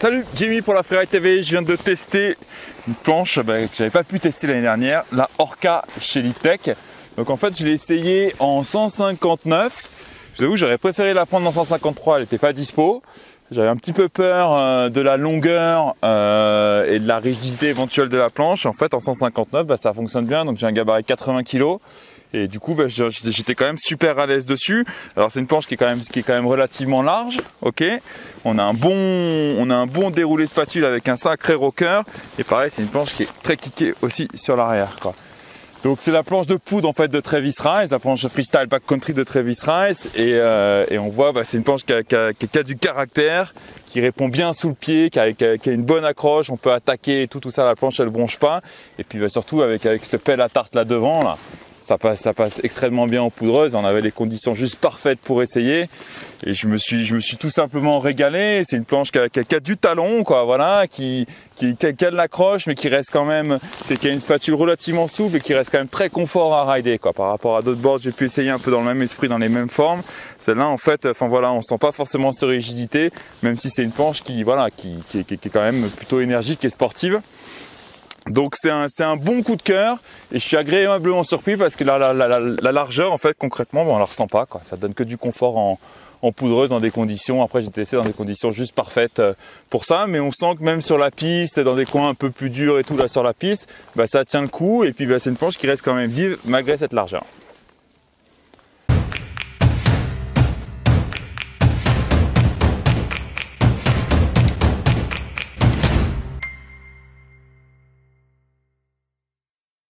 Salut, Jimmy pour la Freeride TV. Je viens de tester une planche que j'avais pas pu tester l'année dernière, la Orca chez Liptech. Donc en fait, je l'ai essayé en 159. Je vous avoue, j'aurais préféré la prendre en 153, elle n'était pas dispo. J'avais un petit peu peur de la longueur et de la rigidité éventuelle de la planche. En fait, en 159, ça fonctionne bien. Donc j'ai un gabarit 80 kg. Et du coup, j'étais quand même super à l'aise dessus. Alors c'est une planche qui est quand même relativement large, ok. On a un bon déroulé spatule avec un sacré rocker. Et pareil, c'est une planche qui est très kickée aussi sur l'arrière, quoi. Donc c'est la planche de poudre en fait de Travis Rice, la planche freestyle backcountry de Travis Rice. Et on voit, c'est une planche qui a du caractère, qui répond bien sous le pied, qui a une bonne accroche. On peut attaquer et tout ça. La planche elle bronche pas. Et puis surtout avec ce pelle à tarte là devant là. Ça passe extrêmement bien en poudreuse. On avait les conditions juste parfaites pour essayer. Et je me suis tout simplement régalé. C'est une planche qui a du talon, quoi, voilà, qui a de l'accroche, mais qui reste quand même, qui a une spatule relativement souple et qui reste quand même très confort à rider, quoi, par rapport à d'autres boards. J'ai pu essayer un peu dans le même esprit, dans les mêmes formes. Celle-là, en fait, on sent pas forcément cette rigidité, même si c'est une planche qui est quand même plutôt énergique et sportive. Donc c'est un bon coup de cœur et je suis agréablement surpris parce que la largeur en fait concrètement on la ressent pas, quoi. Ça donne que du confort en poudreuse dans des conditions, après j'ai testé dans des conditions juste parfaites pour ça, mais on sent que même sur la piste, dans des coins un peu plus durs et tout là sur la piste, ça tient le coup et puis c'est une planche qui reste quand même vive malgré cette largeur.